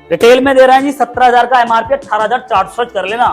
Retail में दे रहे हैं जी 17,000 का एमआरपी, 18,400 कर लेना।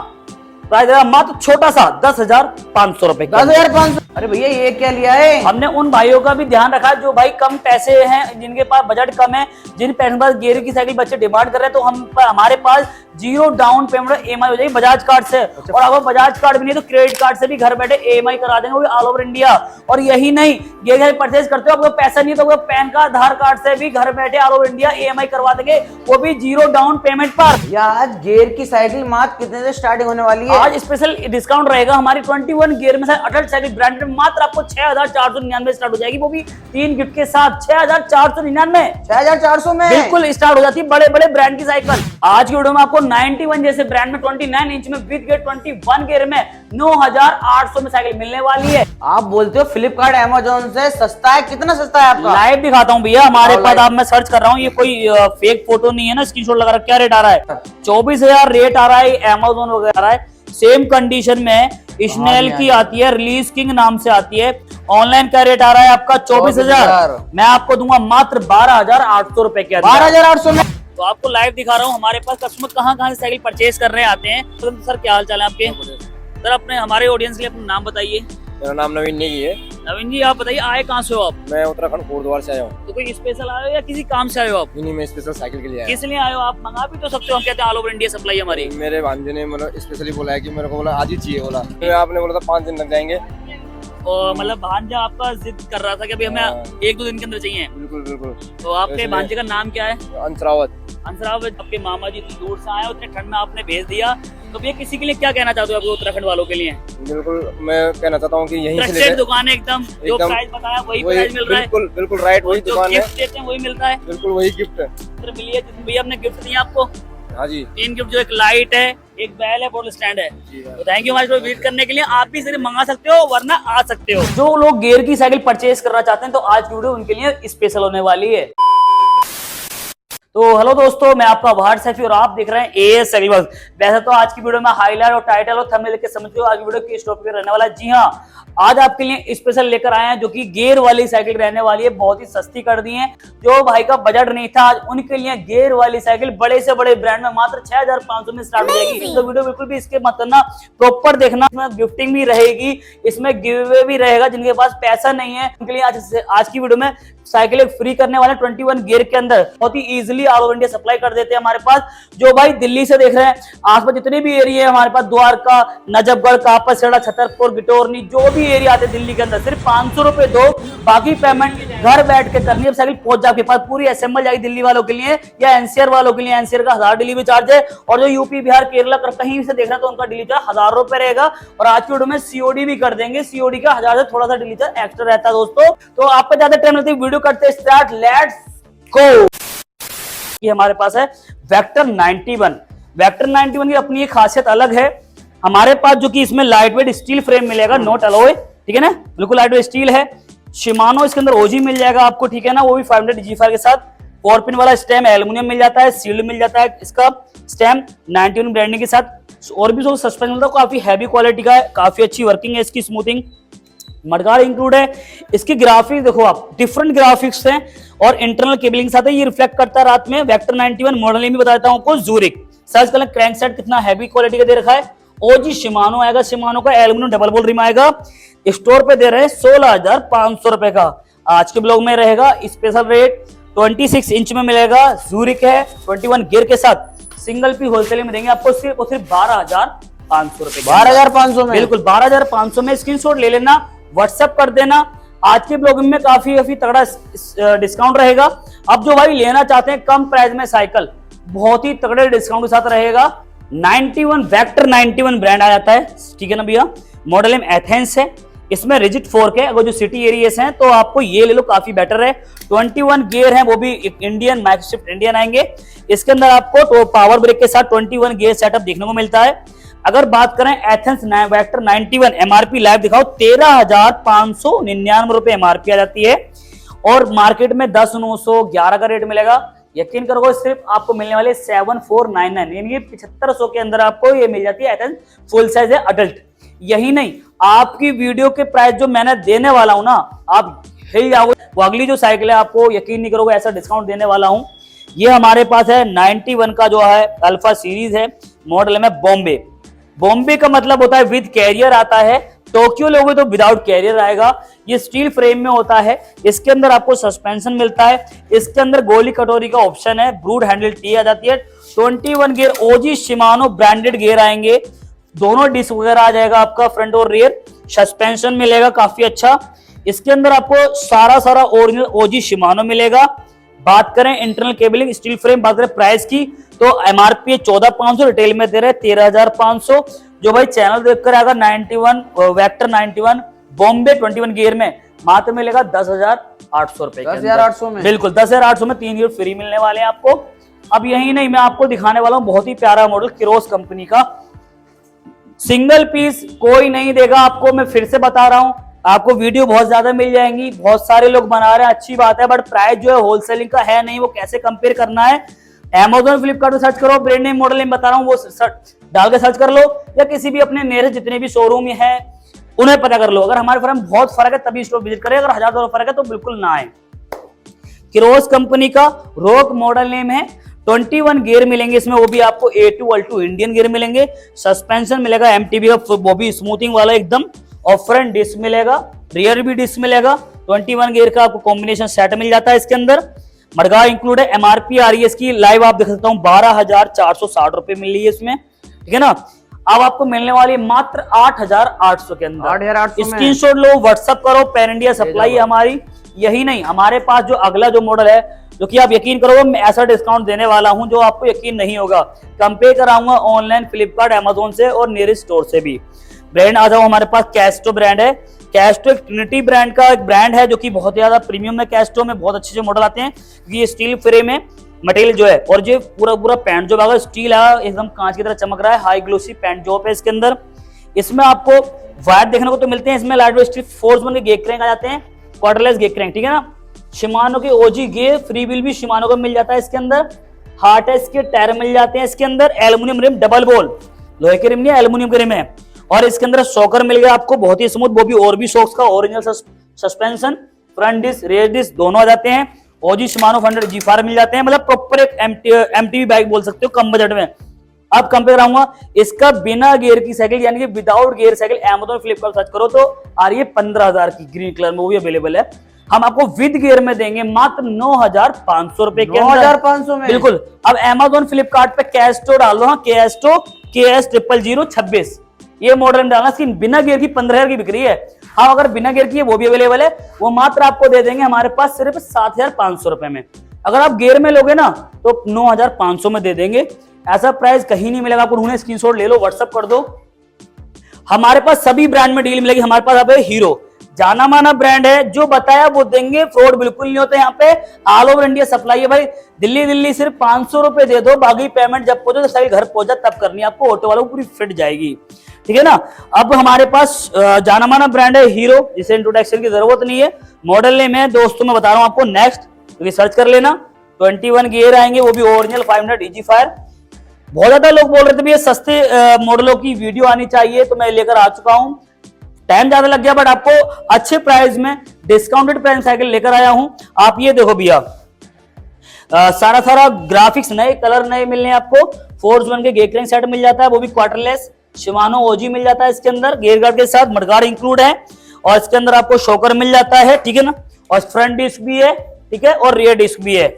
प्राइस देगा मात्र छोटा सा 10,500 रुपए। 10,500? अरे भैया ये क्या लिया है? हमने उन भाइयों का भी ध्यान रखा जो भाई कम पैसे हैं, जिनके पास बजट कम है, जिन पैसे पास गियर की साइकिल बच्चे डिमांड कर रहे हैं, तो हमारे पास 0 डाउन पेमेंट ईएमआई हो जाएगी बजाज कार्ड से। और अगर बजाज कार्ड भी नहीं तो क्रेडिट कार्ड से भी घर बैठे ईएमआई करा देंगे, वो भी ऑल ओवर इंडिया। और यही नहीं, गियर परचेज करते हो, आपको पैसा नहीं तो पैन कार्ड आधार कार्ड से भी घर बैठे ऑल ओवर इंडिया ईएमआई करवा देंगे, वो भी 0 डाउन पेमेंट पर। यार गियर की साइकिल मात्र कितने से स्टार्टिंग होने वाली है? आज स्पेशल डिस्काउंट रहेगा हमारी 21 गियर में अडल्ट साइकिल ब्रांडेड मात्र आपको 6,499 स्टार्ट हो जाएगी, वो भी 3 गिफ्ट के साथ। 6,499 6,400 में बिल्कुल स्टार्ट हो जाती है बड़े बड़े ब्रांड की साइकिल। आज की वीडियो में आपको 91 जैसे ब्रांड में 29 इंच में विद गियर 21 गियर में 9,800 में साइकिल मिलने वाली है। आप बोलते हो फ्लिपकार्ट अमेज़न से सस्ता है, कितना सस्ता है आपका? लाइव दिखाता हूँ भैया हमारे पास। आप मैं सर्च कर रहा हूँ, ये कोई फेक फोटो नहीं है ना, स्क्रीनशॉट लगा रहा है। क्या रेट आ रहा है? 24,000 रेट आ रहा है, अमेज़न वगैरह आ रहा है। सेम कंडीशन में स्नेल की आती है, रिलीज किंग नाम से आती है। ऑनलाइन का रेट आ रहा है आपका 24,000, मैं आपको दूंगा मात्र 12,800 रुपए के। 12,800 में तो आपको लाइव दिखा रहा हूँ हमारे पास कस्टमर कहाँ से साइकिल परचेज करने आते हैं। तो सर क्या हाल चाल है आपके? सर अपने हमारे ऑडियंस के लिए अपना नाम बताइए। मेरा नाम नवीन नेगी है। नवीन जी आप बताइए, आए कहाँ से हो आप? मैं उत्तराखंड कोटद्वार से आया हूँ। तो कोई स्पेशल आए हो या किसी काम से आए हो आप? नहीं, मैं स्पेशल साइकिल के लिए आया किस लिए आए हो आप? मंगा भी तो सकते हो, हम कहते हैं ऑल ओवर इंडिया सप्लाई हमारी। मेरे भांजे ने मतलब स्पेशली बोला है कि मेरे को बोला आज ही चाहिए, बोला तो आपने बोला था 5 दिन लग जाएंगे। और मतलब भांजा आपका जिद कर रहा था कि अभी हमें 1-2 दिन के अंदर चाहिए। बिल्कुल बिल्कुल। तो आपके भांजे का नाम क्या है? अंसरावत। अंसरावत। आपके मामा जी इतनी दूर से आए, उतने ठंड में आपने भेज दिया, तो भैया किसी के लिए क्या कहना चाहते हो आप उत्तराखंड वालों के लिए? बिल्कुल, मैं कहना चाहता हूँ कि यहीं से लेकर दुकान है एकदम, जो प्राइस बताया वही प्राइस मिल रहा है। बिल्कुल बिल्कुल राइट, वही दुकान है, गिफ्ट देते हैं वही मिलता है। बिल्कुल वही गिफ्ट है। मिलिए भैया, हमने गिफ्ट दिया आपको। हाँ जी, 3 गिफ्ट, जो एक लाइट है, एक बैल है, बोतल स्टैंड है। तो थैंक यू हमारे को विजिट करने के लिए। आप भी सिर्फ मंगा सकते हो वरना आ सकते हो। जो लोग गियर की साइकिल परचेज करना चाहते हैं तो आज की वीडियो उनके लिए स्पेशल होने वाली है। तो हेलो दोस्तों, मैं आपका वाहड सैफी और आप देख रहे हैं एएस साइकिल वर्क्स। वैसे तो आज की वीडियो में हाईलाइट और टाइटल और थंबनेल के समझ लो आज की वीडियो किस टॉपिक पे रहने वाला है। जी हाँ, आज आपके लिए स्पेशल लेकर आए हैं जो कि गियर वाली साइकिल रहने वाली है। बहुत ही सस्ती कर दी है, जो भाई का बजट नहीं था आज उनके लिए गियर वाली साइकिल बड़े से बड़े ब्रांड में मात्र 6,500 में स्टार्ट हो जाएगी। तो वीडियो बिल्कुल भी इसके मत करना, प्रॉपर देखना। इसमें गिफ्टिंग भी रहेगी, इसमें गिव अवे भी रहेगा। जिनके पास पैसा नहीं है उनके लिए आज की वीडियो में साइकिल एक फ्री करने वाले 21 गियर के अंदर बहुत ही easily all over India supply कर देते हैं हमारे पास। जो भाई दिल्ली से देख रहे हैं, आसपास जितने भी एरिया है हमारे पास, द्वारका, नजफगढ़, कापड़सेड़ा, छतरपुर, गिटोरनी, जो भी एरिया आते हैं दिल्ली के अंदर, सिर्फ 500 रुपए दो, बाकी पेमेंट घर बैठ के करनी है। साइकिल पहुंच जाए आपके पास, पूरी असेंबल जाएगी दिल्ली वालों के लिए या एनसीआर वालों के लिए। एनसीआर का 1000 डिलीवरी चार्ज है, और जो यूपी, बिहार, केरला कहीं से देख रहे हैं तो उनका डिलीवरी चार्ज 1000 रुपए रहेगा। और आज की वीडियो में सीओडी भी कर देंगे, सीओडी का 1000 से थोड़ा सा डिलीवरी चार्ज एक्स्ट्रा रहता है दोस्तों। तो आपको ज्यादा टाइम लगती है, वीडियो करते स्टार्ट, लेट्स गो। ये हमारे पास है वेक्टर 91। वेक्टर 91 की अपनी एक खासियत अलग है हमारे पास, जो कि इसमें लाइट वेट स्टील फ्रेम मिलेगा, नॉट अलॉय, ठीक है ना, बिल्कुल लाइट वेट स्टील है। शिमानो इसके अंदर ओजी मिल जाएगा आपको, ठीक है ना, वो भी 500 G5 के साथ। 4 पिन वाला स्टेम एल्युमिनियम मिल जाता है, सील्ड मिल जाता है इसका स्टेम 91 ब्रांडिंग के साथ। और भी जो सस्पेंशन मिलता है काफी हैवी क्वालिटी का है, काफी अच्छी वर्किंग है इसकी, स्मूथिंग, मडगार्ड इंक्लूड है। इसकी ग्राफिक्स देखो आप, डिफरेंट ग्राफिक्स हैं और इंटरनल केबलिंग के साथ है। ये रिफ्लेक्ट करता है रात में। वेक्टर 91 मॉडल नेम भी बता देता हूं आपको, ज़ूरिक। सर्च कर लें, क्रैंक सेट कितना हैवी क्वालिटी का दे रखा है। ओजी शिमानो आएगा, शिमानो का एल्युमिनियम डबल बोल रिम आएगा। स्टोर पे दे रहे हैं 16,500 रुपए का। आज के ब्लॉग में रहेगा स्पेशल रेट 26 इंच में मिलेगा, ज़ूरिक है 21 गियर के साथ। सिंगल पी होलसेल में देंगे आपको सिर्फ और सिर्फ 12,500 रुपए। 12,500 में, बिल्कुल 12,500 में। स्क्रीनशॉट ले लेना, व्हाट्सएप कर देना। आज के ब्लॉगिंग में काफी तगड़ा डिस्काउंट रहेगा। अब जो भाई लेना चाहते हैं कम प्राइस में साइकिल, बहुत ही तगड़े डिस्काउंट के साथ रहेगा। 91 वेक्टर 91 ब्रांड आ जाता है, ठीक है ना भैया। मॉडल नेम एथेंस है, इसमें रिजिड फोर्क है। अगर जो सिटी एरियाज हैं तो आपको ये ले लो, काफी बेटर है। 21 गियर है, वो भी इंडियन, माइक्रोशिफ्ट इंडियन आएंगे। इसके अंदर आपको तो पावर ब्रेक के साथ 21 गियर सेटअप देखने को मिलता है। अगर बात करें एथेंस वेक्टर 91 एमआरपी लाइव दिखाओ 13,599 रुपए एमआरपी आ जाती है, और मार्केट में 10,911 का रेट मिलेगा। यकीन करोगे सिर्फ आपको मिलने वाले 7,499, यानी 7,500 के अंदर आपको ये मिल जाती है एथेंस फुल साइज है अडल्ट। यही नहीं, आपकी वीडियो के प्राइस जो मैंने देने वाला हूं ना, आप हिल जाओगे। वो अगली जो साइकिल है आपको यकीन नहीं करोगे ऐसा डिस्काउंट देने वाला हूं ये हमारे पास है 91 का जो है अल्फा सीरीज है, मॉडल है बॉम्बे। बॉम्बे का मतलब होता है विद कैरियर आता है, टोक्यो लोगे तो विदाउट कैरियर आएगा। ये स्टील फ्रेम में होता है, इसके अंदर आपको सस्पेंशन मिलता है, इसके अंदर गोली कटोरी का ऑप्शन है, ब्रूड हैंडल टी आ जाती है, 21 गियर ओजी शिमानो ब्रांडेड गियर आएंगे, दोनों डिस्क वगैरह आ जाएगा आपका फ्रंट और रियर, सस्पेंशन मिलेगा काफी अच्छा। इसके अंदर आपको सारा ओरिजिनल ओजी शिमानो मिलेगा। बात करें इंटरनल केबलिंग स्टील फ्रेम, बात करें प्राइस की तो एमआरपी 14,500, रिटेल में दे रहे 13,500। जो भाई चैनल देखकर आएगा 91 वेक्टर 91 बॉम्बे 21 गियर में मात्र मिलेगा 10,800 रुपए, 10,800 में, बिल्कुल 10,800 में 3 गियर फ्री मिलने वाले हैं आपको। अब यही नहीं, मैं आपको दिखाने वाला हूं बहुत ही प्यारा मॉडल किरोस कंपनी का, सिंगल पीस कोई नहीं देगा आपको, मैं फिर से बता रहा हूं। आपको वीडियो बहुत ज्यादा मिल जाएंगी, बहुत सारे लोग बना रहे हैं, अच्छी बात है, बट प्राइस जो है होलसेलिंग का है नहीं, वो कैसे कंपेयर करना है। Amazon फ्लिपकार्ट में सर्च करो, ब्रांड नेम मॉडल नेम बता रहा हूँ, वो डाल के सर्च कर लो, या किसी भी अपने नियरेस्ट जितने भी शोरूम है उन्हें पता कर लो। अगर हमारे फर्म बहुत फर्क है तभी स्टोर विजिट करें, अगर $1000 फर्क है तो बिल्कुल ना आए। किरोस कंपनी का रोक मॉडल नेम है, 21 गियर मिलेंगे इसमें, वो भी आपको A2 L2 इंडियन गियर मिलेंगे, सस्पेंशन मिलेगा MTB का, वो भी स्मूथिंग वाला एकदम, और फ्रंट डिस्क मिलेगा, रियर भी डिस्क मिलेगा, 21 गियर का आपको कॉम्बिनेशन सेट मिल जाता है इसके अंदर, मडगार्ड इंक्लूड है। एमआरपी आ रही है इसकी लाइव आप देख सकता हूँ 12,460 रुपए मिल रही है इसमें, ठीक है ना। अब आपको मिलने वाली है मात्र 8,800 के अंदर, 8,800 स्क्रीनशॉट लो, व्हाट्सअप करो, पैन इंडिया सप्लाई है हमारी। यही नहीं, हमारे पास जो अगला जो मॉडल है, जो कि आप यकीन करोगे मैं ऐसा डिस्काउंट देने वाला हूं जो आपको यकीन नहीं होगा, कंपेयर कराऊंगा ऑनलाइन फ्लिपकार्ट अमेजोन से और नियरेस्ट स्टोर से भी। ब्रांड आ जाओ, हमारे पास कैस्टो ब्रांड है, कैस्टो एक ट्रिनिटी ब्रांड का एक ब्रांड है जो कि बहुत ज्यादा प्रीमियम है। कैस्टो में बहुत अच्छे मॉडल आते हैं, ये स्टील फ्रेम है, मटेरियल जो है, और जो पूरा पैंट जो अगर स्टील है एकदम कांच की तरह चमक रहा है, हाई ग्लोसी पैंट जॉब है इसके अंदर। इसमें आपको वायर देखने को तो मिलते हैं, इसमें light weight strip force one के गेट क्रैंक आ जाते हैं, क्वार्टरलेस गेट क्रैंक, ठीक है ना। शिमानो के ओजी गियर, फ्री व्हील भी शिमानो को मिल जाता है इसके अंदर, हार्टेस के टायर मिल जाते हैं इसके अंदर, एल्यूमिनियम रिम डबल बोल, लोहे के रिम नहीं एल्यूमिनियम के रिम है, और इसके अंदर शॉकर मिल गया आपको बहुत ही स्मूथ, वो भी और भी शॉक्स का original suspension, front disc rear disc दोनों आ जाते हैं, ओजी शिमानो 100 G4 मिल जाते हैं, मतलब प्रॉपर एक MTB बाइक बोल सकते हो कम बजट में। अब कंपेयर कराऊंगा इसका बिना गियर की साइकिल यानी कि without gear cycle, Amazon Flipkart search करो तो आ रही है 15,000 की, ग्रीन कलर में, वो भी अवेलेबल है। हम आपको विद गियर में देंगे मात्र 9,500 रुपए के, 9,500 में, बिल्कुल। अब Amazon फ्लिपकार्ट पे कैस्टो डाल दो, हाँ कैस्टो KS00026 ये मॉडल डालना, इसकी बिना गियर की 15,000 की बिक्री है। हाँ अगर बिना गियर की है वो भी अवेलेबल है, वो मात्र आपको दे देंगे हमारे पास सिर्फ 7,500 रुपए में। अगर आप गियर में लोगे ना तो 9,500 में दे देंगे, ऐसा प्राइस कहीं नहीं मिलेगा आपको। उन्हें स्क्रीनशॉट ले लो, व्हाट्सअप कर दो। हमारे पास सभी ब्रांड में डील मिलेगी, हमारे पास अब हीरो जाना माना ब्रांड है, जो बताया वो देंगे, फ्रॉड बिल्कुल नहीं होता यहाँ पे, ऑल ओवर इंडिया सप्लाई है भाई। दिल्ली सिर्फ 500 रुपए दे दो, बाकी पेमेंट जब पहुंचे तो साइकिल घर पहुंचा तब करनी है आपको, ऑटो वालों को पूरी फिट जाएगी, ठीक है ना। अब हमारे पास जाना माना ब्रांड है हीरो, जिसे इंट्रोडक्शन की जरूरत नहीं है। मॉडल नेम है दोस्तों मैं बता रहा हूं आपको नेक्स्ट, क्योंकि सर्च कर लेना, 21 गियर आएंगे, वो भी ओरिजिनल 500 EG फायर। बहुत ज्यादा लोग बोल रहे थे भैया सस्ते मॉडलों की वीडियो आनी चाहिए, तो मैं लेकर आ चुका हूं, टाइम ज्यादा लग गया बट आपको अच्छे प्राइस में डिस्काउंटेड प्राइस साइकिल लेकर आया हूं। आप ये देखो भैया, सारा ग्राफिक्स नए, कलर नए मिलने आपको, फोर्स वन के गेयर क्रैंक सेट मिल जाता है, वो भी क्वार्टरलेस, शिमानो ओजी मिल जाता है इसके अंदर, गियर गार्ड के साथ मडगार्ड इंक्लूड है, और इसके अंदर आपको शॉकर मिल जाता है, ठीक है ना, और फ्रंट डिस्क भी है, ठीक है, और रियर डिस्क भी है।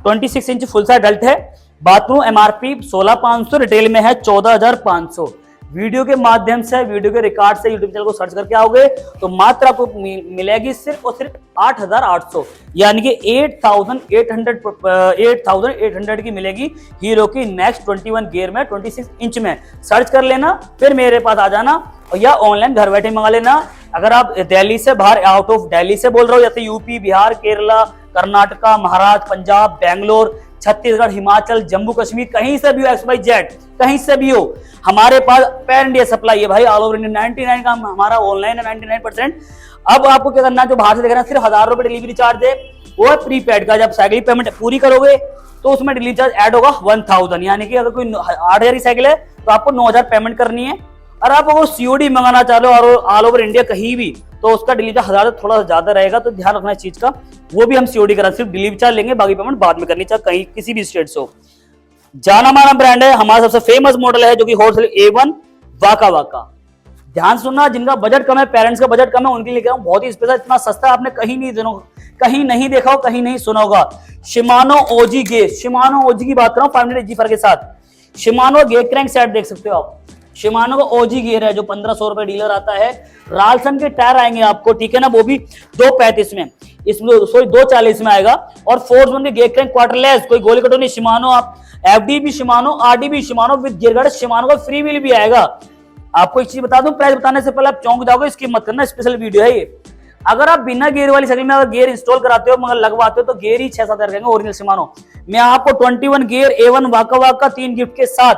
26 इंच फुल साइज अडल्ट है। बाथरूम एमआरपी 16,500, रिटेल में है 14,500। वीडियो के माध्यम से, वीडियो के रिकॉर्ड से यूट्यूब चैनल को सर्च करके आओगे तो मात्र आपको मिलेगी सिर्फ और सिर्फ 8,800, यानी कि 8,800 की मिलेगी हीरो की नेक्स्ट 21 गियर में 26 इंच में। सर्च कर लेना, फिर मेरे पास आ जाना, या ऑनलाइन घर बैठे मंगा लेना। अगर आप दिल्ली से बाहर, आउट ऑफ दिल्ली से बोल रहे हो, जैसे यूपी, बिहार, केरला, कर्नाटका, महाराष्ट्र, पंजाब, बैंगलोर, छत्तीसगढ़, हिमाचल, जम्मू कश्मीर, कहीं से भी हो, XYZ कहीं से भी हो, हमारे पास पैन इंडिया सप्लाई है भाई, ऑल ओवर इंडिया। 99 का हमारा ऑनलाइन है, 99%। अब आपको क्या करना है, जो बाहर से देख रहे हैं, सिर्फ 1,000 रुपए डिलीवरी चार्ज है, वो है प्रीपेड का। जब साइकिल पेमेंट पूरी करोगे तो उसमें डिलीवरी चार्ज ऐड होगा 1,000, यानी कि अगर कोई 8,000 की साइकिल है तो आपको 9,000 पेमेंट करनी है। और आप अगर COD मंगाना चाह रहे हो और ऑल ओवर इंडिया कहीं भी, तो उसका डिलीवरी चार्ज 1000 से थोड़ा सा ज्यादा रहेगा, तो ध्यान रखना इस चीज का। वो भी हम सीओडी करा, सिर्फ डिलीवरी चार्ज लेंगे, बाकी पेमेंट बाद में करनी, चाहे कहीं किसी भी स्टेट से हो। जाना माना ब्रांड है, हमारा सबसे फेमस मॉडल है जो कि होलसेल A1 वाका वाका। ध्यान सुनना, जिनका बजट कम है, पेरेंट्स का बजट कम है, उनके लिए बहुत ही स्पेशल, इतना सस्ता आपने कहीं नहीं देखा हो, कहीं नहीं सुना होगा। शिमानो ओजी गेयर, शिमानो ओजी की बात कर रहा हूं 500 G के साथ। शिमानो गेयर क्रैंक सेट देख सकते हो आप, शिमानो का ओजी गियर है जो 1500 रुपए डीलर आता है। राल्सन के टायर आएंगे आपको, ठीक है ना, वो भी 235 में, इसमें 240 में आएगा। और फोर्स वन के गियर क्रैंक क्वार्टरलेस, कोई गोली कटो नहीं, शिमानो आप एफडी भी शिमानो, आरडी भी Shimano, with gear guard Shimano का फ्री व्हील भी आएगा। आपको एक चीज बता दूं, प्राइस बताने से पहले आप चौंक जाओगे, इसकी मत करना, स्पेशल वीडियो है ये। अगर आप बिना गियर वाली साइकिल में अगर गियर इंस्टॉल कराते हो मगर लगवाते हो तो गियर ही 6-7 हजार ओरिजिनल शिमानो। मैं आपको 21 गियर A1 वाका वाका 3 गिफ्ट के साथ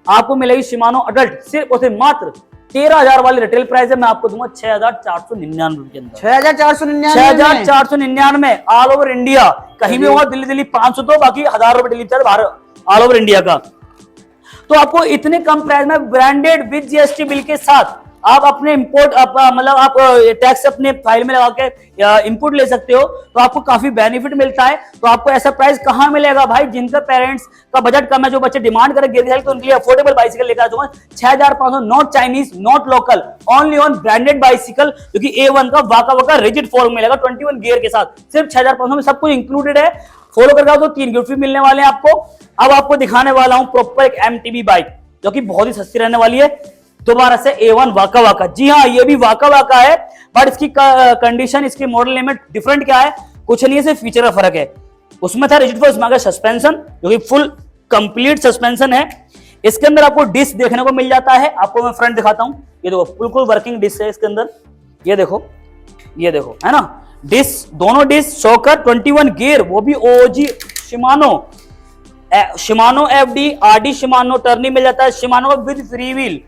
आपको मिलेगी शिमानो अडल्ट, सिर्फ और सिर्फ मात्र 13,000 वाली रिटेल प्राइस है, मैं आपको दूंगा 6,499 के अंदर। 6,499 में ऑल ओवर इंडिया, कहीं भी होगा, दिल्ली 500 तो बाकी 1000 रुपए डिलीवरी चार्ज बाहर ऑल ओवर इंडिया का। तो आपको इतने कम प्राइस में ब्रांडेड विद जीएसटी बिल के साथ आप अपने इंपोर्ट मतलब आप टैक्स अपने फाइल में लगा के इंपोर्ट ले सकते हो, तो आपको काफी बेनिफिट मिलता है। तो आपको ऐसा प्राइस कहां मिलेगा भाई, जिनका पेरेंट्स का बजट कम है, जो बच्चे डिमांड करें गियर तो उनके लिए अफोर्डेबल बाइसिकल लेकर आ जाऊंगा 6,500, not Chinese not local, only on branded bicycle, जो कि A1 का वाका वाका रिजिड फॉर्म मिलेगा 21 गियर के साथ, सिर्फ 6,500 में सब कुछ इंक्लूडेड है। फॉलो करके आओ तो 3 गिफ्ट भी मिलने वाले हैं आपको। अब आपको दिखाने वाला हूं प्रॉपर एक MTB बाइक जो कि बहुत ही सस्ती रहने वाली है, दोबारा से A1 वाका वाका। जी हाँ, ये भी वाका वाका है, बट इसकी कंडीशन, इसकी मॉडल नेम में डिफरेंट क्या है, कुछ नहीं है, सिर्फ फीचर का फर्क है। उसमें था रिजिड फोर्स का सस्पेंशन जो कि फुल कंप्लीट सस्पेंशन है। इसके अंदर आपको डिस्क देखने को मिल जाता है, आपको मैं फ्रंट दिखाता हूं, ये देखो बिल्कुल वर्किंग डिस्क है इसके अंदर, ये देखो है ना, डिस्क, दोनों डिस्क शॉकर 21 गियर, वो भी OG Shimano FD RD Shimano Tourney मिल जाता है, शिमानो का विद फ्री व्हील,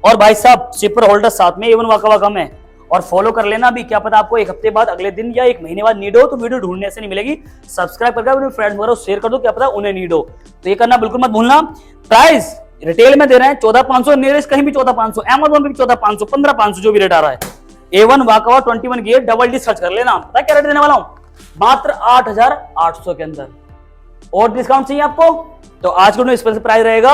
और भाई साहब सिपर होल्डर साथ में A1 वाका वाका में। और फॉलो कर लेना भी, क्या पता आपको एक हफ्ते बाद, अगले दिन या एक महीने बाद नीड हो, तो वीडियो ढूंढने से नहीं मिलेगी। सब्सक्राइब करके अपने फ्रेंड्स वगैरह शेयर कर दो, क्या पता उन्हें नीड हो, तो ये करना बिल्कुल मत भूलना। प्राइस रिटेल में दे रहे हैं 14,500, नियरेस्ट कहीं भी 14,500, Amazon पे भी 14,500, 15,500 जो भी रेट आ रहा है। A1 वाका 21 गियर डबल डी सर्च कर लेना, पता क्या रेट देने वाला हूं, मात्र 8,800 के अंदर। और डिस्काउंट चाहिए आपको तो आज को स्पेशल प्राइस रहेगा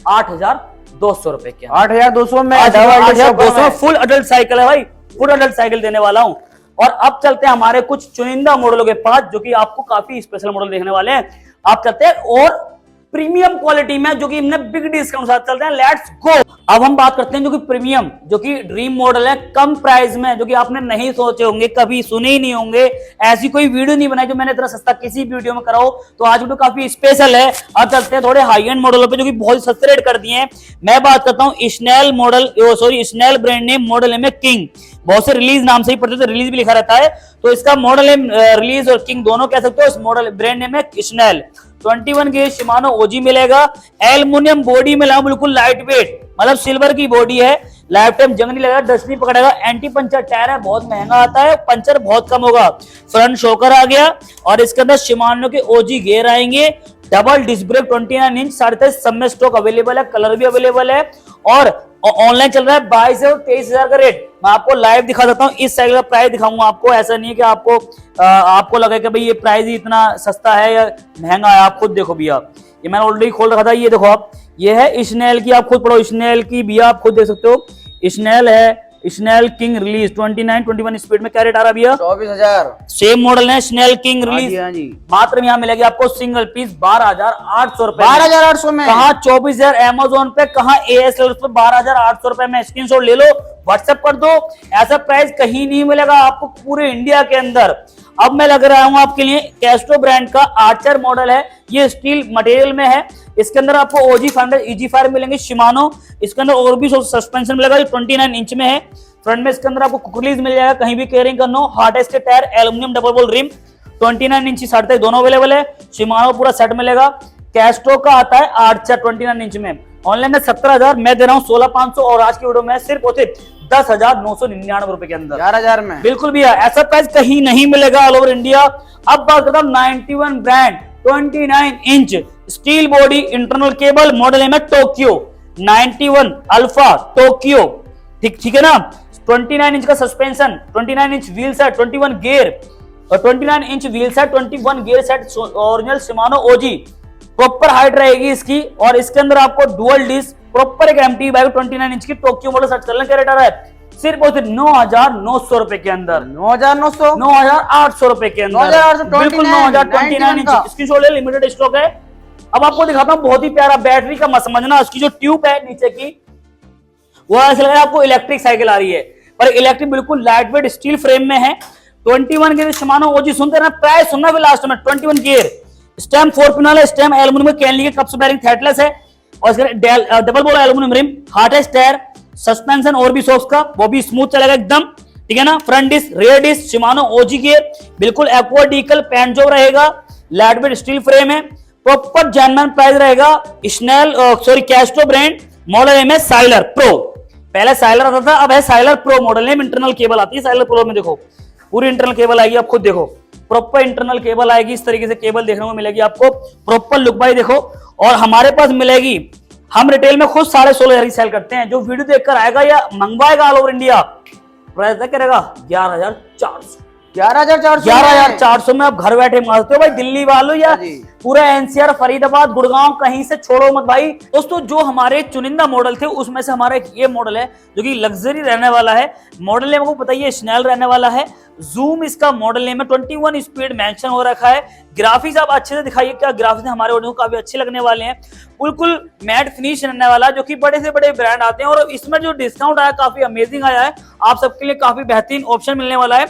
8,200 रुपए के, 8,200 में 8,200 फुल अडल्ट साइकिल है भाई, फुल अडल्ट साइकिल देने वाला हूं। और अब चलते हैं हमारे कुछ चुनिंदा मॉडलों के पास, जो कि आपको काफी स्पेशल मॉडल देखने वाले हैं। आप चलते हैं और प्रीमियम क्वालिटी में, जो कि इन्हें बिग डिस्काउंट साथ चलते हैं, लेट्स गो। अब हम बात करते हैं जो कि प्रीमियम, जो कि ड्रीम मॉडल है, कम प्राइस में, जो कि आपने नहीं सोचे होंगे, कभी सुने ही नहीं होंगे, ऐसी कोई वीडियो नहीं बनाई जो मैंने इतना सस्ता किसी वीडियो में कराओ। तो आज वीडियो काफी स्पेशल है। अब चलते हैं थोड़े हाई एंड मॉडलों पे, जो कि बहुत सस्ते रेट कर दिए हैं। मैं बात करता हूँ Snail model, sorry Snail brand name, model name है किंग, बहुत से रिलीज नाम से ही पढ़ते, तो रिलीज भी लिखा रहता है, तो इसका मॉडल नेम रिलीज और किंग दोनों कह सकते हो। इस मॉडल ब्रांड नेम है स्नेल, 21 गियर शिमानो ओजी मिलेगा, एल्युमिनियम बॉडी मिला, बिल्कुल लाइट वेट, मतलब सिल्वर की बॉडी है, लाइफ टाइम जंग नहीं लगेगा, डस्ट नहीं पकड़ेगा, एंटी पंचर टायर है, बहुत महंगा आता है, पंचर बहुत कम होगा। फ्रंट शॉकर आ गया, और इसके अंदर शिमानो के ओजी गियर आएंगे, डबल डिस्क ब्रेक 29 इंच, 23.5 सब में स्टॉक अवेलेबल है, कलर भी अवेलेबल है, और ऑनलाइन चल रहा है 22 से 23,000 का रेट। मैं आपको लाइव दिखा सकता हूँ, इस साइकिल का प्राइस दिखाऊंगा आपको, ऐसा नहीं है कि आपको लगे कि भाई ये प्राइस ही इतना सस्ता है या महंगा है। आप खुद देखो भैया, ये मैंने ऑलरेडी खोल रखा था, ये देखो आप, ये है स्नेल की, आप खुद पढ़ो, स्नेल की भैया, आप खुद देख सकते हो, स्नेल है, स्नेल किंग रिलीज 21 स्पीड में क्या रेट आ रहा भैया, 24,000। सेम मॉडल है स्नेल किंग रिलीज, मात्र यहाँ मिलेगी आपको सिंगल पीस 12,800 रुपए, 12,800 में, कहा 24,000 Amazon पे, कहा ASL पे, 12,800 रुपए में। स्क्रीनशॉट ले लो, व्हाट्सएप कर दो, ऐसा प्राइस कहीं नहीं मिलेगा आपको पूरे इंडिया के अंदर। अब मैं लग रहा हूं आपके लिए कैस्ट्रो ब्रांड का आर्चर मॉडल है, ये स्टील मटेरियल में है, इसके अंदर आपको ओजी 500 EG फायर मिलेंगे शिमानो, इसके अंदर और भी सस्पेंशन मिलेगा, 29 इंच में है। फ्रंट में इसके अंदर आपको कुकरलीज मिल जाएगा, कहीं भी केयरिंग करना हो, हार्डेस्ट के टायर, एल्युमिनियम डबल बोल रिम, 29 इंच 3.5 दोनों अवेलेबल है, शिमानो पूरा सेट मिलेगा। कैस्ट्रो का आता है आर्चर 29 इंच में, ऑनलाइन में 17,000, मैं दे रहा हूँ 16,500, और आज की वीडियो में सिर्फ 10,999 रुपए के अंदर, 11,000 में, बिल्कुल भैया, ऐसा प्राइस कहीं नहीं मिलेगा ऑल ओवर इंडिया। अब बात करता हूं 91 brand 29 inch steel body internal cable, model है टोक्यो 91 अल्फा टोक्यो, ठीक है ना, 29 इंच का suspension, 29 inch wheel set, 21 gear और 29 inch wheel set, 21 gear set, original Shimano OG. Proper height रहेगी इसकी और इसके अंदर आपको डुअल डिस्क प्रॉपर एक एमटी बाइक 29 इंच की टोक्यो मॉडल सर्च कर लें, क्या रेट आ रहा है? सिर्फ और सिर्फ 9,900 रुपए के अंदर, 9,900, 9,800 रुपए के अंदर, 9,800, बिल्कुल 9,029 इंच। इसकी शोल्डर लिमिटेड स्टॉक है। अब आपको दिखाता हूँ बहुत ही प्यारा बैटरी का मत समझना, उसकी जो ट्यूब है नीचे की वो ऐसा लग रहा है आपको इलेक्ट्रिक साइकिल आ रही है, पर इलेक्ट्रिक बिल्कुल लाइट वेट स्टील फ्रेम में है। 21 गियर शिमानो ओजी, सुनते ना प्राइस सुनना भी लास्ट में। 21 गियर स्टेम 4 पिन वाला स्टेम, एल्यूमिनियम कैनली के कप्स बेरिंग थ्रेडलेस है और इसका double wall aluminium rim, hardest tyre, suspension और भी सोक्स का वो भी स्मूथ चलेगा एकदम, ठीक है ना। Front disc, rear disc, Shimano OG gear, बिल्कुल एक्वा डीकल पैंट जॉब रहेगा, लाइट वेट स्टील फ्रेम है, प्रॉपर जेन्युइन प्राइस रहेगा। Snell Castro brand, model name है साइलर प्रो। पहले साइलर आता था, अब है Sailor pro model name. Internal cable आती है साइलर प्रो में, देखो पूरी इंटरनल केबल आएगी, आप खुद देखो प्रॉपर इंटरनल केबल आएगी, इस तरीके से केबल देखने को मिलेगी आपको, प्रॉपर लुक बाई देखो। और हमारे पास मिलेगी, हम रिटेल में खुद 16,500 की सेल करते हैं। जो वीडियो देखकर आएगा या मंगवाएगा ऑल ओवर इंडिया, प्राइस क्या रहेगा? 11,400। 11,400 में आप घर बैठे मंगा सकते हो भाई, दिल्ली वालों या पूरा एनसीआर, फरीदाबाद, गुड़गांव, कहीं से छोड़ो मत भाई। दोस्तों जो हमारे चुनिंदा मॉडल थे उसमें से हमारा एक ये मॉडल है जो कि लग्जरी रहने वाला है। मॉडल नेम को पता ही है, स्नेल रहने वाला है। जूम इसका मॉडल नेम है, 21 स्पीड मेंशन हो रखा है। ग्राफिक्स आप अच्छे से दिखाइए, क्या ग्राफिक्स हमारे ऑडियो को काफी अच्छे लगने वाले हैं। बिल्कुल मैट फिनिश रहने वाला है, जो कि बड़े से बड़े ब्रांड आते हैं। और इसमें जो डिस्काउंट आया काफी अमेजिंग आया है, आप सबके लिए काफी बेहतरीन ऑप्शन मिलने वाला है।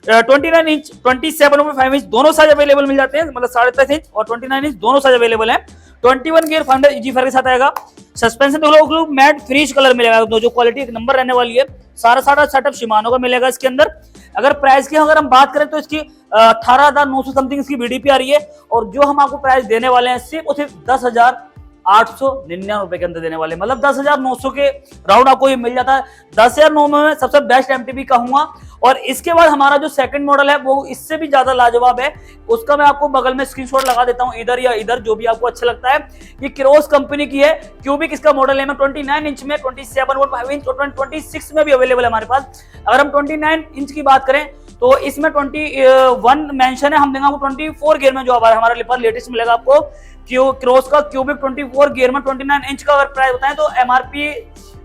29 इंच 27.5 इंच दोनों साइज अवेलेबल मिल जाते हैं, मतलब 3.5 इंच और 29 इंच दोनों साइज अवेलेबल है। 21 गियर 500 इजी फायर के साथ आएगा। सस्पेंशन तो मैट फिनिश कलर मिलेगा, जो क्वालिटी एक नंबर रहने वाली है। सारा सेटअप शिमानो का मिलेगा इसके अंदर। अगर प्राइस की अगर हम बात करें तो इसकी 18,900 समथिंग इसकी बीडीपी आ रही है। और जो हम आपको प्राइस देने वाले हैं सिर्फ और सिर्फ 10,899 रुपए के अंदर देने वाले, मतलब 10,900 के राउंड आपको ये मिल जाता है। 10,009 में सबसे बेस्ट एमटीबी कहूंगा। और इसके बाद हमारा जो सेकंड मॉडल है वो इससे भी ज्यादा लाजवाब है, उसका मैं आपको बगल में स्क्रीनशॉट लगा देता हूं, इधर या इधर जो भी आपको अच्छा लगता है। ये क्रोस कंपनी की है, क्यूबिक इसका मॉडल है। 29 इंच में, 27.5 इंच और 26 में भी अवेलेबल है हमारे पास। अगर हम 29 इंच की बात करें तो इसमें 21 मेंशन है, हम देंगे आपको 24 गियर में, जो हमारे पास लेटेस्ट मिलेगा आपको क्रॉस का क्यूबिक 24 गियर में 29 इंच का। अगर प्राइस बताएं तो एमआरपी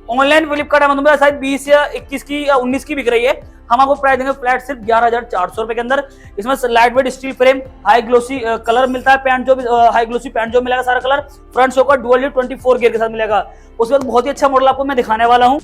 ऑनलाइन फ्लिपकार्ट अमेज़न में शायद 20 या 21 की या 19 की बिक रही है। हम आपको प्राइस देंगे फ्लैट सिर्फ 11,400 रुपए के अंदर। इसमें light weight steel frame, high glossy colour मिलता है, पैंट जो हाई ग्लोसी पैंट जो मिलेगा सारा colour. Front shocker dual 24 gear के साथ मिलेगा। उसके बाद बहुत ही अच्छा मॉडल आपको मैं दिखाने वाला हूँ।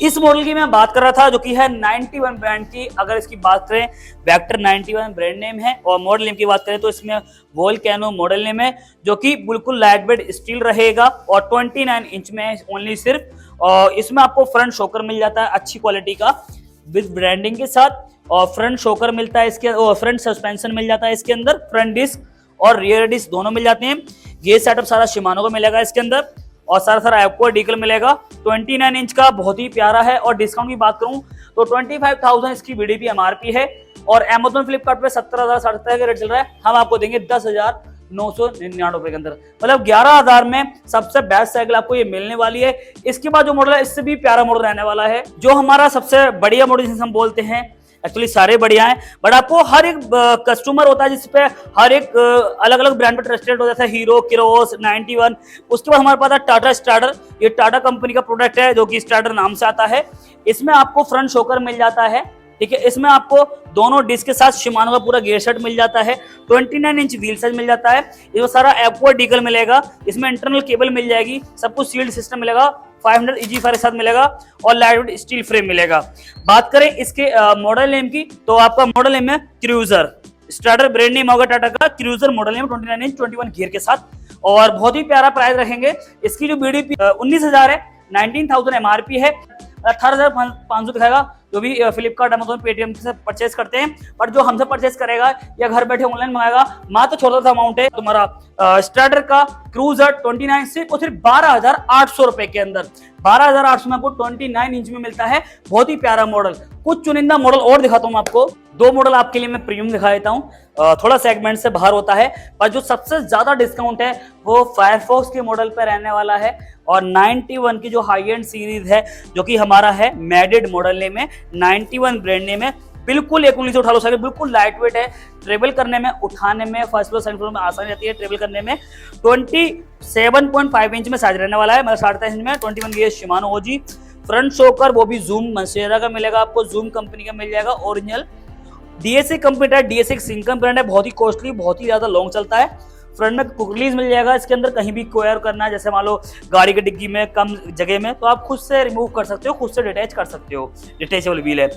इस मॉडल की मैं बात कर रहा था जो कि है 91 ब्रांड की। अगर इसकी बात करें, वेक्टर 91 ब्रांड नेम है। और मॉडल नेम की बात करें तो इसमें वोल्केनो मॉडल नेम है, जो कि बिल्कुल लाइट वेट स्टील रहेगा और 29 इंच में ओनली सिर्फ। और इसमें आपको फ्रंट शॉकर मिल जाता है अच्छी क्वालिटी का विद ब्रांडिंग के साथ, और फ्रंट शॉकर मिलता है इसके, और फ्रंट सस्पेंशन मिल जाता है इसके अंदर। फ्रंट डिस्क और रियर डिस्क दोनों मिल जाते हैं। गियर सेटअप सारा शिमानो का मिलेगा इसके अंदर और सारा एक्वा डीकल मिलेगा। 29 इंच का बहुत ही प्यारा है। और डिस्काउंट की बात करूं तो 25,000 इसकी बीडीपी एमआरपी है और अमेज़न फ्लिपकार्ट पे 17,000 का रेट चल रहा है। हम आपको देंगे 10,999 रुपए के अंदर, मतलब 11,000 में सबसे बेस्ट साइकिल आपको ये मिलने वाली है। इसके बाद जो मॉडल है इससे भी प्यारा मॉडल रहने वाला है, जो हमारा सबसे बढ़िया मॉडल जिसे हम बोलते हैं। एक्चुअली सारे बढ़िया हैं, बट आपको हर एक कस्टमर होता है जिसपे हर एक अलग अलग ब्रांड पे ट्रस्टेड होता है। Hero, cross, 91। उसके बाद हमारे पास है टाटा स्टार्टर। ये टाटा कंपनी का प्रोडक्ट है जो कि स्टार्टर नाम से आता है। इसमें आपको फ्रंट शॉकर मिल जाता है, ठीक है। इसमें आपको दोनों डिस्क के साथ शिमानो का पूरा गियर सेट मिल जाता है। 29 इंच व्हील साइज मिल जाता है। ये सारा एक्वा डीकल मिलेगा। इसमें इंटरनल केबल मिल जाएगी, सब कुछ सील्ड सिस्टम मिलेगा। 500 इजी फायर के साथ मिलेगा और लाइट स्टील फ्रेम मिलेगा। बात करें इसके मॉडल नेम की तो आपका मॉडल नेम है क्रूजर। स्टार्टर ब्रांड नेम होगा टाटा का। Cruiser model name 29 inch 21 gear के साथ और बहुत ही प्यारा प्राइस रखेंगे। इसकी जो बीडीपी 19,000 है, 19,000 एमआरपी है। 18,500 दिखाएगा जो भी फ्लिपकार्ट, अमेज़न, पेटीएम से परचेस करते हैं। पर जो हमसे परचेस करेगा या घर बैठे ऑनलाइन मंगाएगा, मात्र छोटा सा अमाउंट है तुम्हारा स्टार्टर का क्रूजर 29 से और सिर्फ 12,800 रुपए के अंदर। 12,800 में आपको 29 इंच में मिलता है। बहुत ही प्यारा मॉडल। कुछ चुनिंदा मॉडल और दिखाता हूं मैं आपको। दो मॉडल आपके लिए मैं प्रीमियम दिखा देता हूँ, थोड़ा सेगमेंट से बाहर होता है, पर जो सबसे ज्यादा डिस्काउंट है वो फायरफॉक्स के मॉडल पर रहने वाला है। और 91 की जो हाई एंड सीरीज है जो कि हमारा है मैडेड मॉडल नेम है, 91 ब्रांड नेम है, बिल्कुल एक उंगली से उठा लो साइकिल, बिल्कुल लाइट वेट है, ट्रेवल करने में, उठाने में, फर्स्ट फ्लोर सेकंड फ्लोर में आसानी रहती है ट्रेवल करने में। 27.5 इंच में साइज रहने वाला है, मतलब 23.5 इंच में। 21 गियर शिमानो ओजी, फ्रंट शोकर वो भी जूम मंसेरा का मिलेगा आपको, जूम कंपनी का मिल जाएगा ओरिजिनल। डीएसए कंपनी का, डीएसए सिंगल ब्रांड है, बहुत ही कॉस्टली, बहुत ही ज्यादा लॉन्ग चलता है। फ्रंट में कुकलीज मिल जाएगा, इसके अंदर कहीं भी कोयर करना है, जैसे मान लो गाड़ी की डिग्गी में कम जगह में, तो आप खुद से रिमूव कर सकते हो, खुद से डिटैच कर सकते हो, डिटेचेबल व्हील है।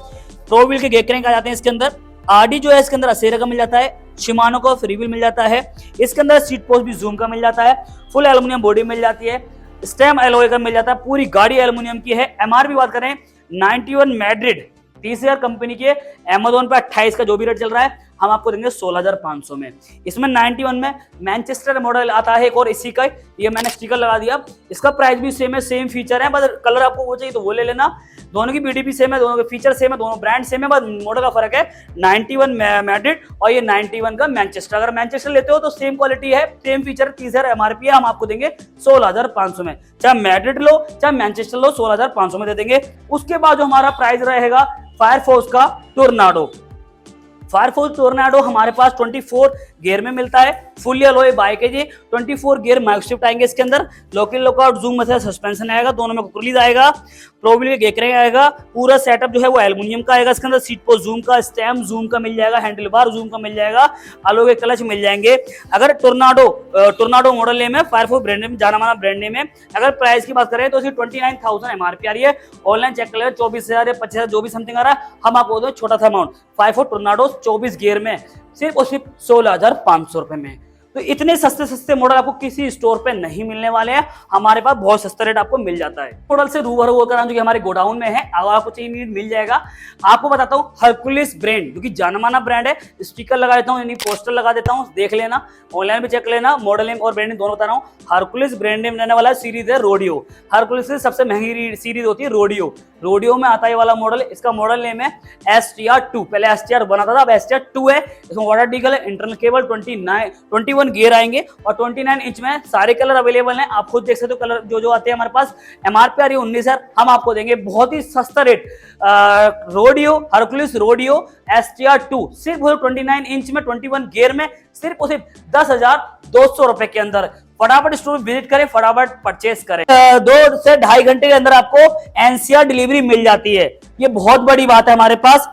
प्रो व्हील के गेयर क्रैंक आ जाते हैं इसके अंदर। आरडी जो है इसके अंदर असेरा का मिल जाता है, शिमानो का फ्री व्हील मिल जाता है, इसके अंदर सीट पोस्ट भी जूम का मिल जाता है, फुल एल्युमिनियम बॉडी मिल जाती है, स्टेम एलॉय का मिल जाता है, पूरी गाड़ी एल्युमिनियम की है। एमआरपी बात करें 91 मैड्रिड TCR कंपनी के अमेज़न पे 28 का जो भी रेट चल रहा है, हम आपको देंगे 16,500 में। इसमें 91 में मैनचेस्टर मॉडल आता है एक और इसी का, ये मैंने स्टिकर लगा दिया, इसका प्राइस भी सेम है, सेम फीचर है, बस कलर आपको वो चाहिए तो वो ले लेना। दोनों की बीडीपी सेम है, दोनों के फीचर सेम है, दोनों ब्रांड सेम है, बस मॉडल का फर्क है। 91 मैड्रिड और ये 91 का मैनचेस्टर। अगर मैनचेस्टर लेते हो तो सेम क्वालिटी है, सेम फीचर, 30,000 एमआरपी है, हम आपको देंगे 16,500 में। चाहे मैड्रिड लो चाहे मैनचेस्टर लो, 16,500 में दे देंगे। उसके बाद जो हमारा प्राइस रहेगा फायरफोर्स का टोर्नाडो। फायरफोर्स टोर्नाडो हमारे पास 24 गियर में मिलता है, फुली अलॉय बाइक है ये, 24 गियर माइक शिफ्ट आएंगे इसके अंदर, लोकल लॉकआउट जूम में सस्पेंशन आएगा, दोनों में कुकरलीज आएगा, प्रो व्हील के गेयर क्रैंक आएगा, पूरा सेटअप जो है वो एल्युमिनियम का आएगा, इसके अंदर सीट पोस्ट जूम का, स्टैम्प जूम का मिल जाएगा, हैंडल बार जूम का मिल जाएगा, अलॉय के क्लच मिल जाएंगे। अगर टोर्नाडो मॉडल नेम है, फायरफोर्स ब्रांड नेम, जाना माना ब्रांड नेम है। अगर प्राइस की बात करें तो सिर्फ 29,000 एमआरपी आ रही है, ऑनलाइन चेक कर लेगा 24,000 या 25,000 जो भी समथिंग आ रहा है, हम आपको दो छोटा सा अमाउंट। फायरफोर्स टोर्नाडो 24 गियर में सिर्फ और सिर्फ 16,500 रुपए में। तो इतने सस्ते सस्ते मॉडल आपको किसी स्टोर पे नहीं मिलने वाले हैं, हमारे पास बहुत सस्ता रेट आपको मिल जाता है। मॉडल से रूबरू होकर जो कि हमारे गोडाउन में है, अगर आपको चाहिए मिल जाएगा। आपको बताता हूँ हरकुलिस ब्रांड, जो कि जाना माना ब्रांड है, स्टिकर लगा देता हूँ, यानी पोस्टर लगा देता हूँ, देख लेना, ऑनलाइन भी चेक लेना, मॉडल नेम और ब्रांड नेम दोनों बता रहा हूँ। हरकुलिस ब्रांड नेम रहने वाला सीरीज है रोडियो। हरकुलिस से सबसे महंगी सीरीज होती है रोडियो। रोडियो में आता है वाला मॉडल, इसका मॉडल नेम है STR2। पहले STR1 आता था, अब STR2 है। इसमें वाटर डीगल है, इंटरनल केबल, 21 गियर आएंगे और 29 इंच में सारे कलर अवेलेबल हैं। आप खुद देख सकते हो कलर जो आते हैं हमारे पास। एमआरपी आ रही है 19,000, हम आपको देंगे बहुत ही सस्ता rate. Rodeo, Hercules rodeo STR2 सिर्फ 29 इंच में 21 गियर में सिर्फ 10,200 रुपए के अंदर। फटाफट स्टोर विजिट करें, फटाफट परचेस करें। 2 से 2.5 घंटे के अंदर आपको NCR डिलीवरी मिल जाती है, ये बहुत बड़ी बात है हमारे पास।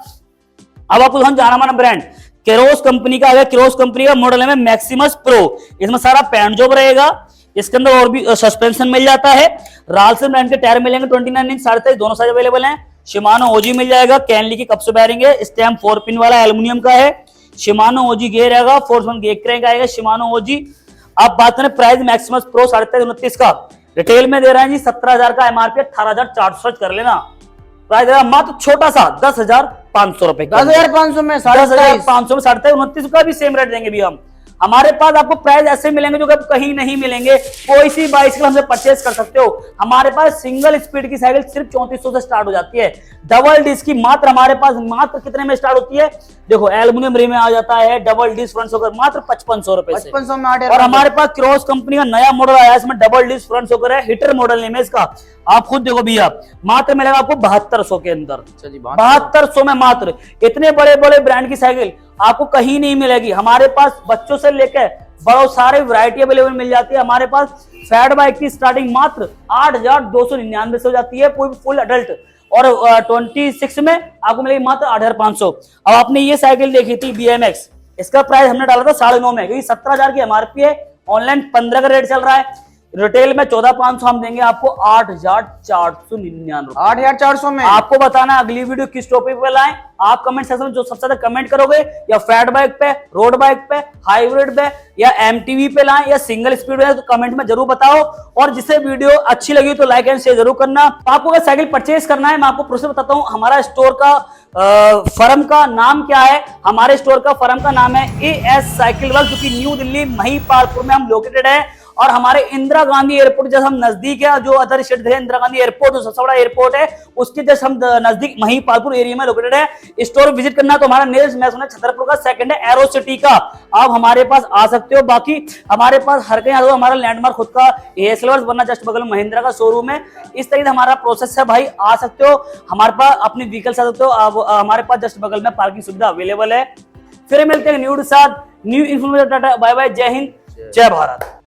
अब आपको हम जाना माना ब्रांड केरोस कंपनी का है, केरोस कंपनी का मॉडल है मैक्सिमस प्रो। इसमें सारा पैंट जॉब रहेगा, इसके अंदर और भी सस्पेंशन मिल जाता है। राल्सन ब्रांड के टायर मिलेंगे 29 इंच 23.5 दोनों साइज अवेलेबल हैं। शिमानो ओजी मिल जाएगा, कैनली की कप से बैरिंग है, स्टैम्प 4 पिन वाला एल्युमिनियम का है। शिमानो ओजी गेयर आएगा, 4 गेयर क्रैंक आएगा शिमानो ओजी। आप बात करें प्राइस मैक्सिमस प्रो 23.5 का रिटेल में दे रहे हैं जी 17,000 का, एमआरपी 18,400 सर्च कर लेना। प्राइस दे रहा मात्र छोटा सा 10,500 रुपए, 10,500 में 10,500 में 29 का भी सेम रेट देंगे भी हम। हमारे पास आपको प्राइस ऐसे मिलेंगे जो कि कहीं नहीं मिलेंगे। कोई सी बाइसिकल हमसे परचेस कर सकते हो। हमारे पास सिंगल स्पीड की साइकिल सिर्फ 3400 से स्टार्ट हो जाती है। डबल डिस्क की मात्र हमारे पास मात्र कितने में स्टार्ट होती है, देखो एल्युमिनियम रिम में आ जाता है, डबल डिस्क फ्रंट शॉकर मात्र 5500 रुपए से। 5500 में। और हमारे पास क्रॉस कंपनी का नया मॉडल आया है, इसमें डबल डिस्क फ्रंट शॉकर है, हिटर मॉडल नेम है इसका। आप खुद देखो भैया, मात्र मिलेगा आपको 7200 के अंदर, 7200 में मात्र। इतने बड़े बड़े ब्रांड की साइकिल आपको कहीं नहीं मिलेगी। हमारे पास बच्चों से लेकर बड़ों सारे वैरायटी अवेलेबल मिल जाती है। हमारे पास फैट बाइक की स्टार्टिंग मात्र 8,299 से हो जाती है, कोई फुल अडल्ट, और 26 में आपको मिलेगी मात्र 8,500। अब आपने ये साइकिल देखी थी BMX, इसका प्राइस हमने डाला था 9.5 में, क्योंकि 17,000 की एमआरपी है, ऑनलाइन 15 का रेट चल रहा है, रिटेल में 14,500, हम देंगे आपको 8,499, 8,400 में। आपको बताना अगली वीडियो किस टॉपिक पे लाएं। आप कमेंट सेक्शन में जो सबसे ज्यादा कमेंट करोगे, या फैट बाइक पे, रोड बाइक पे, हाइब्रिड पे, या MTV पे लाएं, या सिंगल स्पीड पे, तो कमेंट में जरूर बताओ। और जिसे वीडियो अच्छी लगी तो लाइक एंड शेयर जरूर करना। आपको अगर साइकिल परचेज करना है, मैं आपको प्रोसेस बताता हूँ। हमारा स्टोर का फर्म का नाम क्या है? हमारे स्टोर का फर्म का नाम है AS साइकिल वर्ल्ड, जो कि न्यू दिल्ली महिपालपुर में हम लोकेटेड है। और हमारे इंदिरा गांधी एयरपोर्ट जैसे हम नजदीक है, जो अदर स्टेट है इंदिरा गांधी एयरपोर्ट जो सबसे बड़ा एयरपोर्ट है उसके जस्ट हम नजदीक महिपालपुर एरिया में लोकेटेड है। स्टोर विजिट करना तो हमारा नियरेस्ट मैं सुना छतरपुर का सेकंड है एरो सिटी का, आप हमारे पास आ सकते हो। बाकी हमारे पास हर कहीं हमारा लैंडमार्क खुद का एएसएल वरना जस्ट बगल में महिंद्रा का शोरूम है। इस तरीके से हमारा प्रोसेस है भाई, आ सकते हो हमारे पास अपनी व्हीकल आ सकते हो, हमारे पास जस्ट बगल में पार्किंग सुविधा अवेलेबल है। फिर मिलते हैं न्यू के साथ, new information. Tata bye bye, जय हिंद जय भारत।